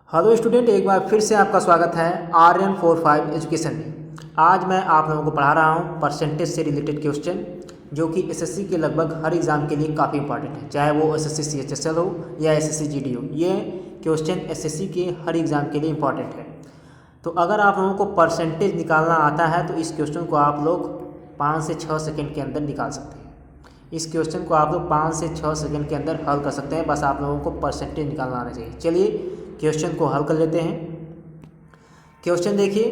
Hello student, एक बार फिर से आपका स्वागत है RN45 एजुकेशन में। आज मैं आप लोगों को पढ़ा रहा हूं परसेंटेज से रिलेटेड क्वेश्चन, जो कि एसएससी के लगभग हर एग्ज़ाम के लिए काफ़ी इंपॉर्टेंट है, चाहे वो एसएससी CHSL हो या एसएससी GD हो। ये क्वेश्चन एसएससी के हर एग्ज़ाम के लिए इंपॉर्टेंट है। तो अगर आप लोगों को परसेंटेज निकालना आता है तो इस क्वेश्चन को आप लोग 5 से 6 सेकेंड के अंदर निकाल सकते हैं। इस क्वेश्चन को आप लोग 5 से 6 सेकंड के अंदर हल कर सकते हैं, बस आप लोगों को परसेंटेज निकालना आना चाहिए। चलिए क्वेश्चन को हल कर लेते हैं। क्वेश्चन देखिए,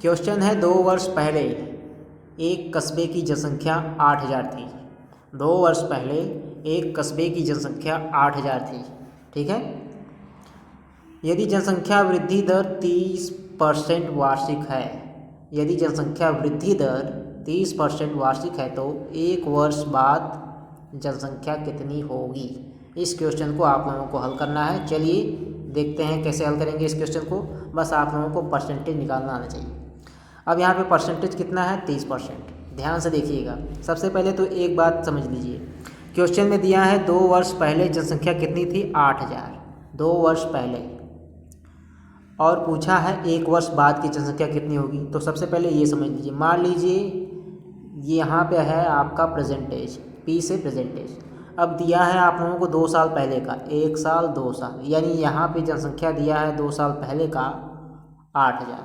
क्वेश्चन है 2 वर्ष पहले एक कस्बे की जनसंख्या 8000 थी। 2 वर्ष पहले एक कस्बे की जनसंख्या 8000 थी, ठीक है। यदि जनसंख्या वृद्धि दर 30% वार्षिक है, यदि जनसंख्या वृद्धि दर 30% वार्षिक है तो 1 वर्ष बाद जनसंख्या कितनी होगी। इस क्वेश्चन को आप लोगों को हल करना है। चलिए देखते हैं कैसे हल करेंगे इस क्वेश्चन को। बस आप लोगों को परसेंटेज निकालना आना चाहिए। अब यहाँ पे परसेंटेज कितना है, 30%। ध्यान से देखिएगा। सबसे पहले तो एक बात समझ लीजिए, क्वेश्चन में दिया है 2 वर्ष पहले जनसंख्या कितनी थी, 8000, 2 वर्ष पहले, और पूछा है 1 वर्ष बाद की जनसंख्या कितनी होगी। तो सबसे पहले ये समझ लीजिए, मान लीजिए ये यहाँ पे है आपका प्रेजेंटेज, पी से प्रेजेंटेज। अब दिया है आप लोगों को 2 साल पहले का, 1 साल 2 साल, यानी यहाँ पे जनसंख्या दिया है 2 साल पहले का 8000।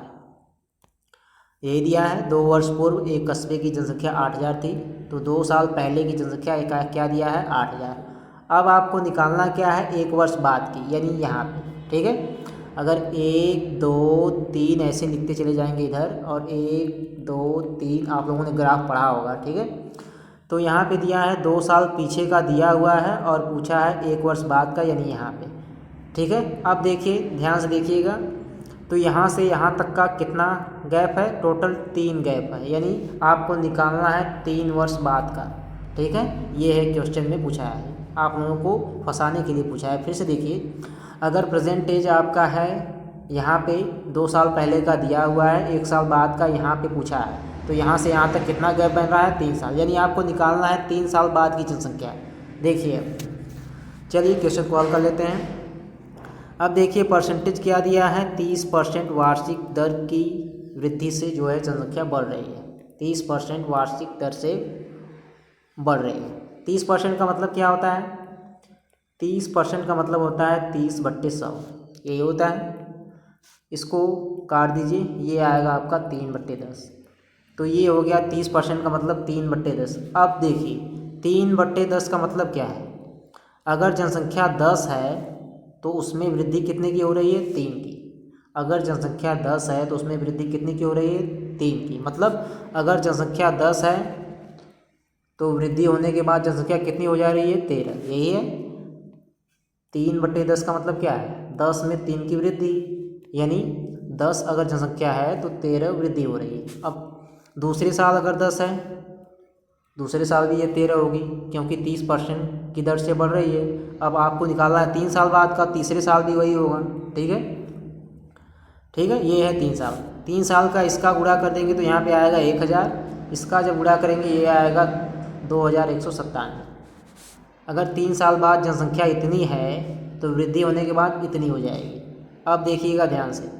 यही दिया है 2 वर्ष पूर्व एक कस्बे की जनसंख्या 8000 थी, तो 2 साल पहले की जनसंख्या क्या दिया है, 8000। अब आपको निकालना क्या है, 1 वर्ष बाद की, यानी यहाँ पे, ठीक है। अगर 1 2 3 ऐसे लिखते चले जाएंगे इधर, और 1 2 3 आप लोगों ने ग्राफ पढ़ा होगा, ठीक है। तो यहाँ पे दिया है 2 साल पीछे का दिया हुआ है, और पूछा है 1 वर्ष बाद का, यानी यहाँ पे, ठीक है। अब देखिए, ध्यान से देखिएगा, तो यहाँ से यहाँ तक का कितना गैप है, टोटल 3 गैप है, यानी आपको निकालना है 3 वर्ष बाद का, ठीक है। ये है क्वेश्चन में पूछा है, आप लोगों को फंसाने के लिए पूछा है। फिर से देखिए, अगर प्रेजेंटेज आपका है यहाँ पे 2 साल पहले का दिया हुआ है, 1 साल बाद का यहाँ पे पूछा है, तो यहाँ से यहाँ तक कितना गैप बन रहा है, 3 साल, यानी आपको निकालना है 3 साल बाद की जनसंख्या। देखिए, चलिए क्वेश्चन को हल कर लेते हैं। अब देखिए परसेंटेज क्या दिया है, 30% वार्षिक दर की वृद्धि से जो है जनसंख्या बढ़ रही है। 30% वार्षिक दर से बढ़ रही है। 30% का मतलब क्या होता है, 30% का मतलब होता है 30/100, यही होता है। इसको काट दीजिए, ये आएगा आपका 3/10। तो ये हो गया 30% का मतलब 3/10। अब देखिए 3/10 का मतलब क्या है, अगर जनसंख्या 10 है तो उसमें वृद्धि कितने की हो रही है, 3 की। अगर जनसंख्या 10 है तो उसमें वृद्धि कितने की हो रही है, 3 की। मतलब अगर जनसंख्या 10 है तो वृद्धि होने के बाद जनसंख्या कितनी हो जा रही है, 13। यही है 3/10 का मतलब क्या है, 10 में 3 की वृद्धि, यानी 10 अगर जनसंख्या है तो 13 वृद्धि हो रही है। अब दूसरे साल अगर 10 है, दूसरे साल भी ये 13 होगी, क्योंकि 30% की दर से बढ़ रही है। अब आपको निकालना है 3 साल बाद का, तीसरे साल भी वही होगा, ठीक है, ठीक है। ये है 3 साल, 3 साल का इसका गुणा कर देंगे तो यहाँ पे आएगा 1000, इसका जब गुणा करेंगे ये आएगा 2197। अगर 3 साल बाद जनसंख्या इतनी है तो वृद्धि होने के बाद इतनी हो जाएगी। अब देखिएगा ध्यान से,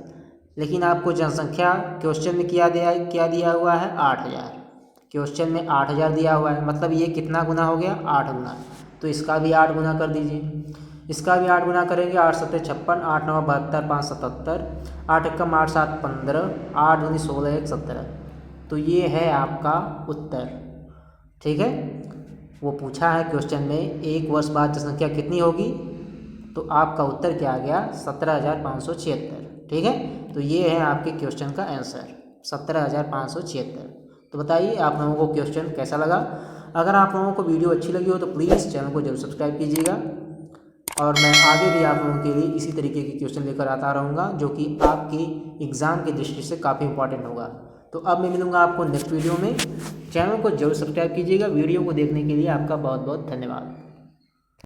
लेकिन आपको जनसंख्या क्वेश्चन में क्या दिया हुआ है, 8000। क्वेश्चन में 8000 दिया हुआ है, मतलब ये कितना गुना हो गया, 8 गुना। तो इसका भी 8 गुना कर दीजिए, इसका भी 8 गुना करेंगे, 8 7 56, 8 9 72, 5 77, 8 एकम 8 7 15, 8 दूनी 16, 1 17। तो ये है आपका उत्तर, ठीक है। वो पूछा है क्वेश्चन में 1 वर्ष बाद जनसंख्या कितनी होगी, तो आपका उत्तर क्या आ गया, 17,576, ठीक है। तो ये है आपके क्वेश्चन का आंसर, 17,576। तो बताइए आप लोगों को क्वेश्चन कैसा लगा। अगर आप लोगों को वीडियो अच्छी लगी हो तो प्लीज़ चैनल को जरूर सब्सक्राइब कीजिएगा, और मैं आगे भी आप लोगों के लिए इसी तरीके के क्वेश्चन लेकर आता रहूँगा, जो कि आपकी एग्ज़ाम की दृष्टि से काफ़ी इंपॉर्टेंट होगा। तो अब मैं मिलूँगा आपको नेक्स्ट वीडियो में। चैनल को जरूर सब्सक्राइब कीजिएगा। वीडियो को देखने के लिए आपका बहुत बहुत धन्यवाद।